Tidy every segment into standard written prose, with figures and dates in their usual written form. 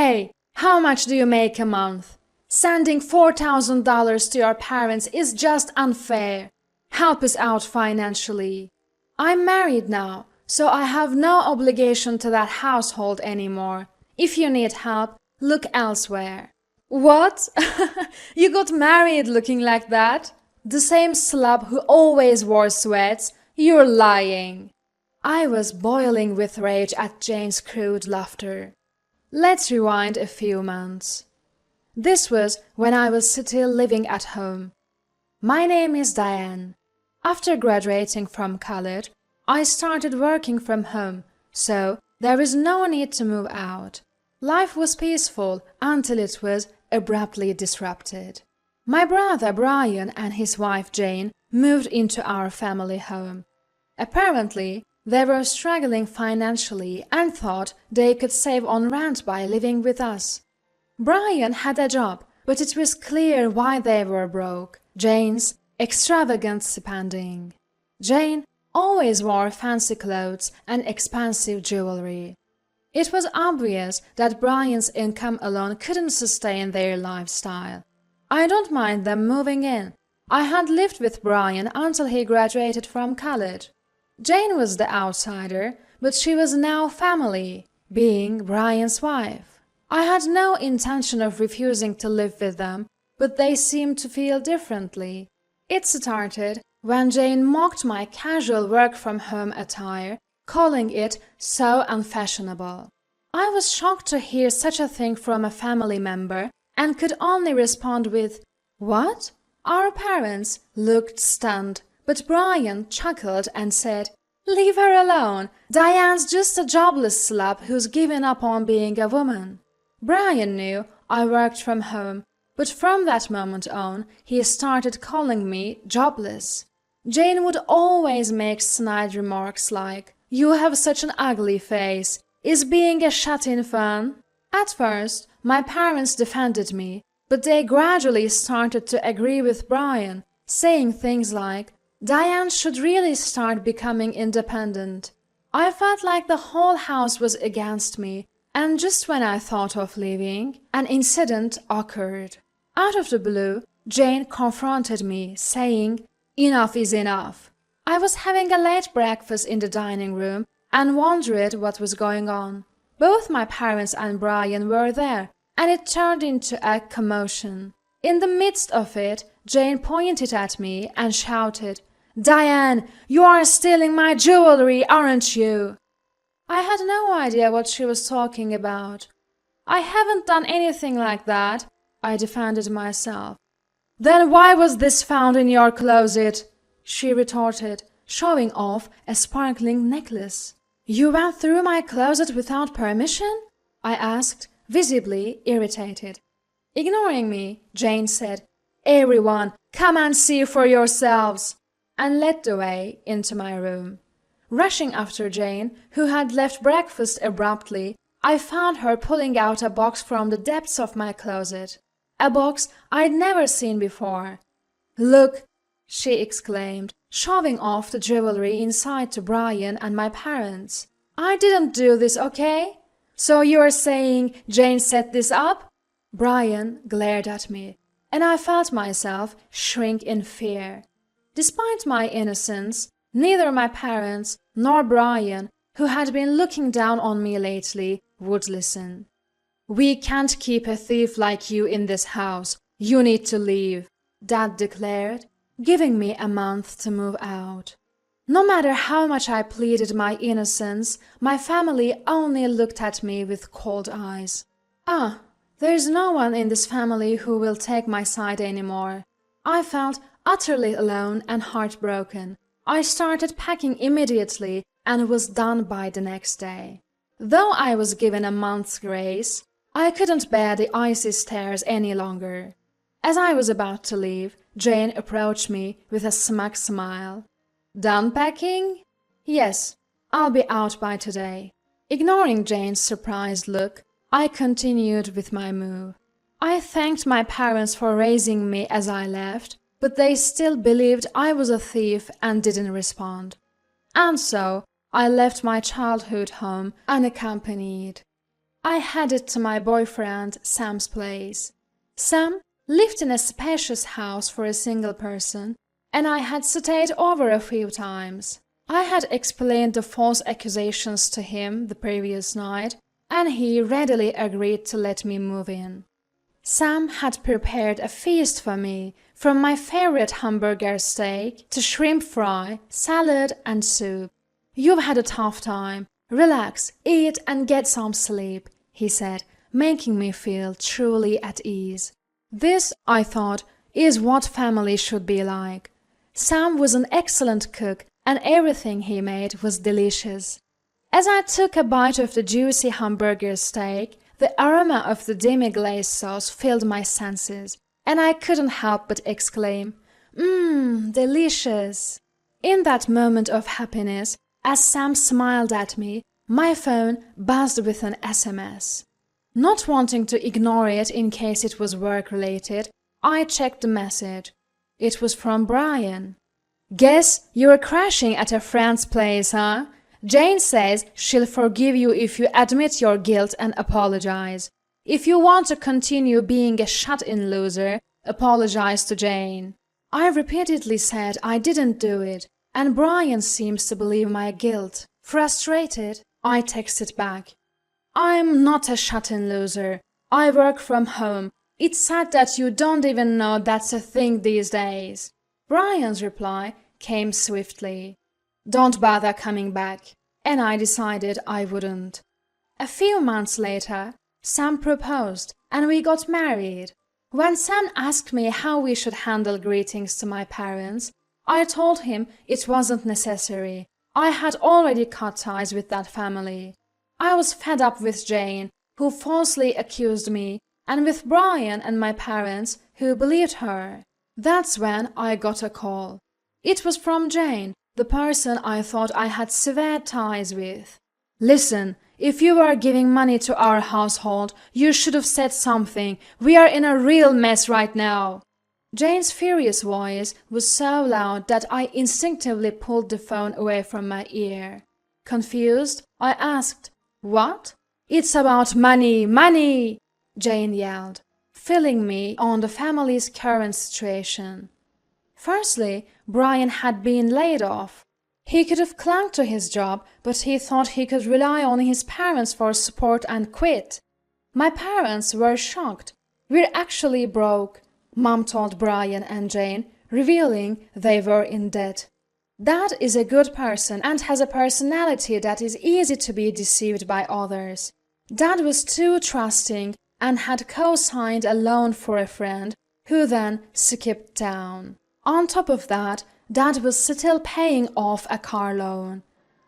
Hey, how much do you make a month? Sending $4,000 to your parents is just unfair. Help us out financially. I'm married now, so I have no obligation to that household anymore. If you need help, look elsewhere. What? You got married looking like that? The same slob who always wore sweats? You're lying. I was boiling with rage at Jane's crude laughter. Let's rewind a few months. This was when I was still living at home. My name is Diane. After graduating from college, I started working from home, so there was no need to move out. Life was peaceful until it was abruptly disrupted. My brother Brian and his wife Jane moved into our family home. Apparently, they were struggling financially and thought they could save on rent by living with us. Brian had a job, but it was clear why they were broke: Jane's extravagant spending. Jane always wore fancy clothes and expensive jewelry. It was obvious that Brian's income alone couldn't sustain their lifestyle. I don't mind them moving in. I had lived with Brian until he graduated from college. Jane was the outsider, but she was now family, being Brian's wife. I had no intention of refusing to live with them, but they seemed to feel differently. It started when Jane mocked my casual work-from-home attire, calling it so unfashionable. I was shocked to hear such a thing from a family member and could only respond with, "What?" Our parents looked stunned, but Brian chuckled and said, "Leave her alone. Diane's just a jobless slob who's given up on being a woman." Brian knew I worked from home, but from that moment on, he started calling me jobless. Jane would always make snide remarks like, "You have such an ugly face. Is being a shut-in fun?" At first, my parents defended me, but they gradually started to agree with Brian, saying things like, "Diane should really start becoming independent." I felt like the whole house was against me, and just when I thought of leaving, an incident occurred. Out of the blue, Jane confronted me, saying, "Enough is enough." I was having a late breakfast in the dining room and wondered what was going on. Both my parents and Brian were there, and it turned into a commotion. In the midst of it, Jane pointed at me and shouted, "Diane, you are stealing my jewelry, aren't you?" I had no idea what she was talking about. "I haven't done anything like that," I defended myself. "Then why was this found in your closet?" she retorted, showing off a sparkling necklace. "You went through my closet without permission?" I asked, visibly irritated. Ignoring me, Jane said, "Everyone, come and see for yourselves," and led the way into my room. Rushing after Jane, who had left breakfast abruptly, I found her pulling out a box from the depths of my closet. A box I'd never seen before. "Look," she exclaimed, showing off the jewelry inside to Brian and my parents. "I didn't do this, okay? So you're saying Jane set this up?" Brian glared at me, and I felt myself shrink in fear. Despite my innocence, neither my parents nor Brian, who had been looking down on me lately, would listen. "We can't keep a thief like you in this house. You need to leave," Dad declared, giving me a month to move out. No matter how much I pleaded my innocence, my family only looked at me with cold eyes. "Ah, there's no one in this family who will take my side anymore." I felt utterly alone and heartbroken. I started packing immediately and was done by the next day. Though I was given a month's grace, I couldn't bear the icy stares any longer. As I was about to leave, Jane approached me with a smug smile. "Done packing?" "Yes, I'll be out by today." Ignoring Jane's surprised look, I continued with my move. I thanked my parents for raising me as I left, but they still believed I was a thief and didn't respond. And so I left my childhood home unaccompanied. I headed to my boyfriend Sam's place. Sam lived in a spacious house for a single person, and I had stayed over a few times. I had explained the false accusations to him the previous night, and he readily agreed to let me move in. Sam had prepared a feast for me, from my favorite hamburger steak to shrimp fry, salad, and soup. "You've had a tough time. Relax, eat, and get some sleep," he said, making me feel truly at ease. This, I thought, is what family should be like. Sam was an excellent cook, and everything he made was delicious. As I took a bite of the juicy hamburger steak, the aroma of the demi-glace sauce filled my senses, and I couldn't help but exclaim, delicious!" In that moment of happiness, as Sam smiled at me, my phone buzzed with an SMS. Not wanting to ignore it in case it was work-related, I checked the message. It was from Brian. "Guess you're crashing at a friend's place, huh? Jane says she'll forgive you if you admit your guilt and apologize. If you want to continue being a shut-in loser, apologize to Jane." I repeatedly said I didn't do it, and Brian seems to believe my guilt. Frustrated, I texted back, "I'm not a shut-in loser. I work from home. It's sad that you don't even know that's a thing these days." Brian's reply came swiftly, "Don't bother coming back," and I decided I wouldn't. A few months later, Sam proposed, and we got married. When Sam asked me how we should handle greetings to my parents, I told him it wasn't necessary. I had already cut ties with that family. I was fed up with Jane, who falsely accused me, and with Brian and my parents, who believed her. That's when I got a call. It was from Jane, the person I thought I had severed ties with. "Listen, if you were giving money to our household, you should have said something. We are in a real mess right now." Jane's furious voice was so loud that I instinctively pulled the phone away from my ear. Confused, I asked, "What?" "It's about money, money!" Jane yelled, filling me on the family's current situation. Firstly, Brian had been laid off. He could have clung to his job, but he thought he could rely on his parents for support and quit. My parents were shocked. "We're actually broke," Mom told Brian and Jane, revealing they were in debt. Dad is a good person and has a personality that is easy to be deceived by others. Dad was too trusting and had co-signed a loan for a friend, who then skipped town. On top of that, Dad was still paying off a car loan.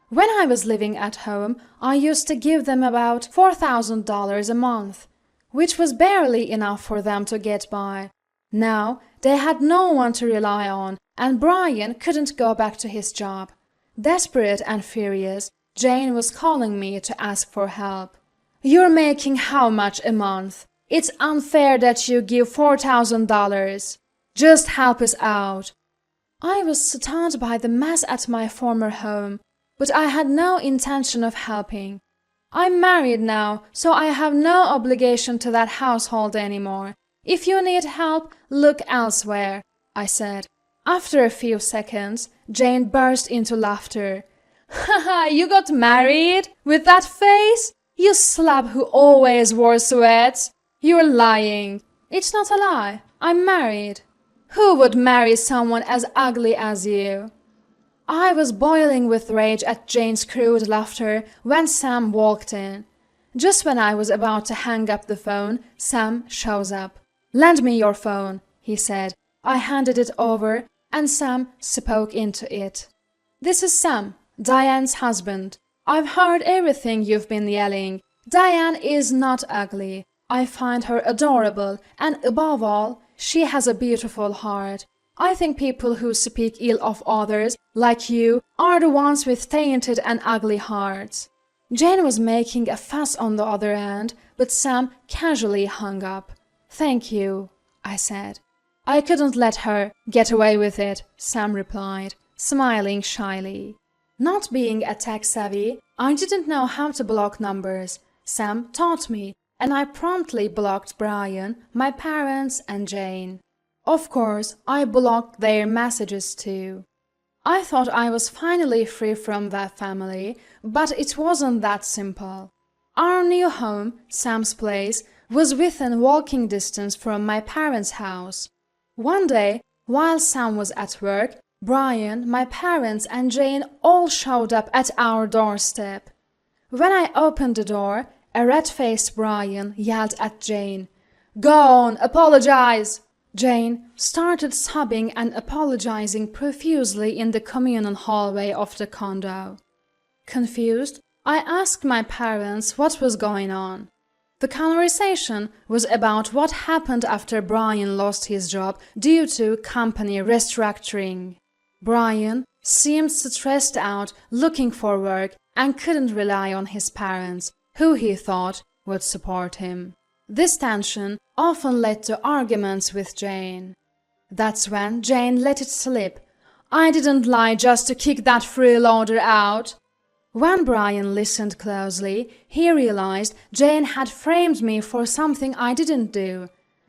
When I was living at home, I used to give them about $4,000 a month, which was barely enough for them to get by. Now, they had no one to rely on, and Brian couldn't go back to his job. Desperate and furious, Jane was calling me to ask for help. "You're making how much a month? It's unfair that you give $4,000. Just help us out." I was stunned by the mess at my former home, but I had no intention of helping. "I'm married now, so I have no obligation to that household anymore. If you need help, look elsewhere," I said. After a few seconds, Jane burst into laughter. "Haha, you got married? With that face? You slab who always wore sweats. You're lying." "It's not a lie. I'm married." "Who would marry someone as ugly as you?" I was boiling with rage at Jane's crude laughter when Sam walked in. Just when I was about to hang up the phone, Sam shows up. "Lend me your phone," he said. I handed it over, and Sam spoke into it. "This is Sam, Diane's husband. I've heard everything you've been yelling. Diane is not ugly. I find her adorable, and above all, she has a beautiful heart. I think people who speak ill of others, like you, are the ones with tainted and ugly hearts." Jane was making a fuss on the other end, but Sam casually hung up. "Thank you," I said. "I couldn't let her get away with it," Sam replied, smiling shyly. Not being a tech-savvy, I didn't know how to block numbers. Sam taught me, and I promptly blocked Brian, my parents, and Jane. Of course, I blocked their messages too. I thought I was finally free from that family, but it wasn't that simple. Our new home, Sam's place, was within walking distance from my parents' house. One day, while Sam was at work, Brian, my parents, and Jane all showed up at our doorstep. When I opened the door, a red-faced Brian yelled at Jane, "Go on, apologize!" Jane started sobbing and apologizing profusely in the communal hallway of the condo. Confused, I asked my parents what was going on. The conversation was about what happened after Brian lost his job due to company restructuring. Brian seemed stressed out looking for work and couldn't rely on his parents, who he thought would support him. This tension often led to arguments with Jane. That's when Jane let it slip. "I didn't lie just to kick that freeloader out." When Brian listened closely, he realized Jane had framed me for something I didn't do.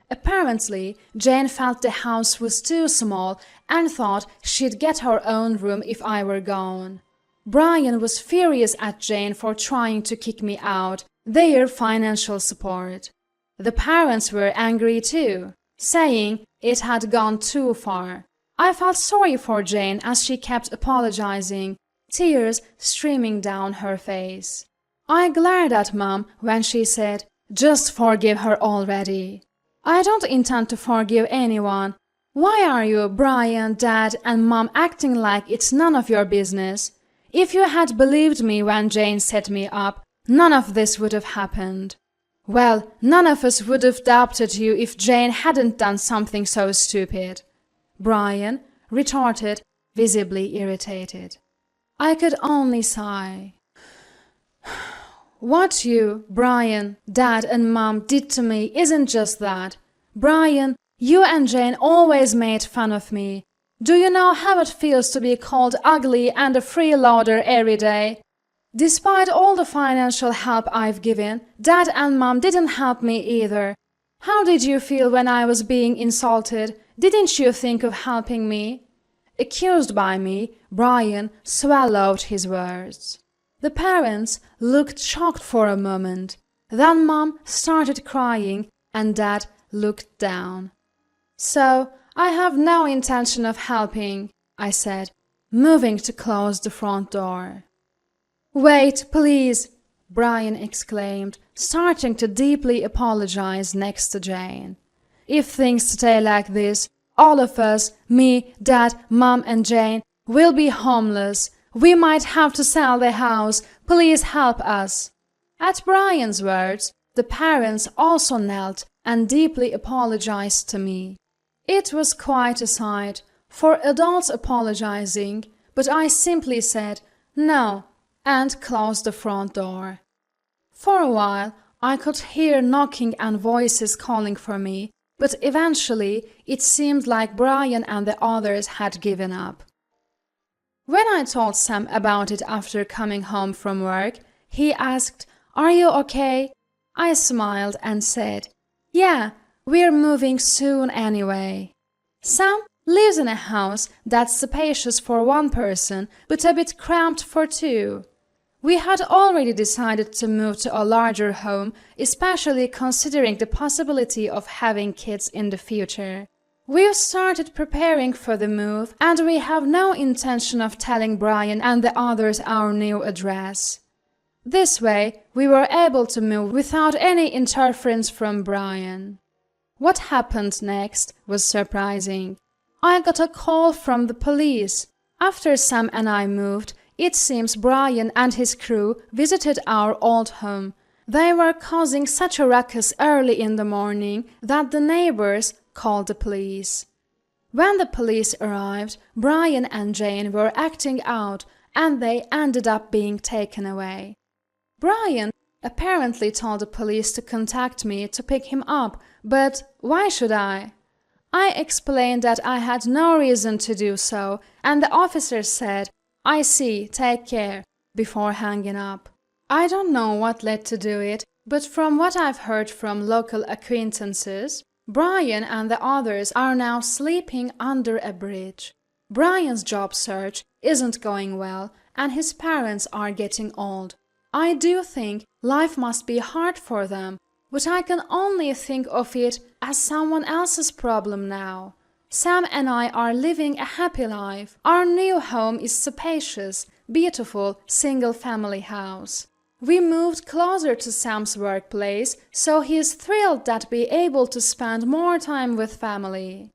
Apparently, Jane felt the house was too small and thought she'd get her own room if I were gone. Brian was furious at Jane for trying to kick me out, their financial support. The parents were angry too, saying it had gone too far. I felt sorry for Jane as she kept apologizing, tears streaming down her face. I glared at Mom when she said, "Just forgive her already." "I don't intend to forgive anyone. Why are you, Brian, Dad, and Mom acting like it's none of your business? If you had believed me when Jane set me up, none of this would have happened." "Well, none of us would have doubted you if Jane hadn't done something so stupid," Brian retorted, visibly irritated. I could only sigh. "What you, Brian, Dad, and Mom did to me isn't just that. Brian, you and Jane always made fun of me. Do you know how it feels to be called ugly and a freeloader every day? Despite all the financial help I've given, Dad and Mom didn't help me either. How did you feel when I was being insulted? Didn't you think of helping me?" Accused by me, Brian swallowed his words. The parents looked shocked for a moment. Then Mom started crying and Dad looked down. "So, I have no intention of helping," I said, moving to close the front door. "Wait, please," Brian exclaimed, starting to deeply apologize next to Jane. "If things stay like this, all of us, me, Dad, Mom, and Jane, will be homeless. We might have to sell the house. Please help us." At Brian's words, the parents also knelt and deeply apologized to me. It was quite a sight, for adults apologizing, but I simply said no and closed the front door. For a while, I could hear knocking and voices calling for me, but eventually it seemed like Brian and the others had given up. When I told Sam about it after coming home from work, he asked, "Are you okay?" I smiled and said, "Yeah, we're moving soon anyway." Sam lives in a house that's spacious for one person, but a bit cramped for two. We had already decided to move to a larger home, especially considering the possibility of having kids in the future. We've started preparing for the move, and we have no intention of telling Brian and the others our new address. This way, we were able to move without any interference from Brian. What happened next was surprising. I got a call from the police. After Sam and I moved, it seems Brian and his crew visited our old home. They were causing such a ruckus early in the morning that the neighbors called the police. When the police arrived, Brian and Jane were acting out and they ended up being taken away. Brian apparently told the police to contact me to pick him up, but why should I? I explained that I had no reason to do so, and the officer said, "I see, take care," before hanging up. I don't know what led to do it, But from what I've heard from local acquaintances, Brian and the others are now sleeping under a bridge. Brian's job search isn't going well, and his parents are getting old. I do think life must be hard for them, but I can only think of it as someone else's problem now. Sam and I are living a happy life. Our new home is spacious, beautiful, single-family house. We moved closer to Sam's workplace, so he is thrilled that we're able to spend more time with family.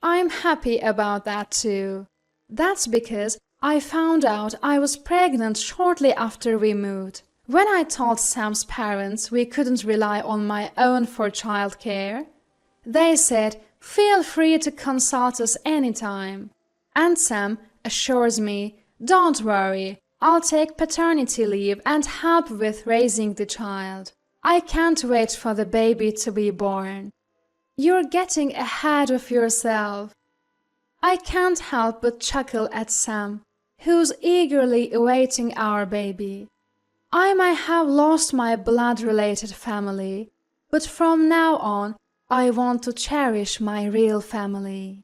I'm happy about that too. That's because I found out I was pregnant shortly after we moved. When I told Sam's parents we couldn't rely on my own for childcare, they said, "Feel free to consult us anytime." And Sam assures me, "Don't worry, I'll take paternity leave and help with raising the child. I can't wait for the baby to be born." You're getting ahead of yourself. I can't help but chuckle at Sam, who's eagerly awaiting our baby. I might have lost my blood-related family, but from now on, I want to cherish my real family.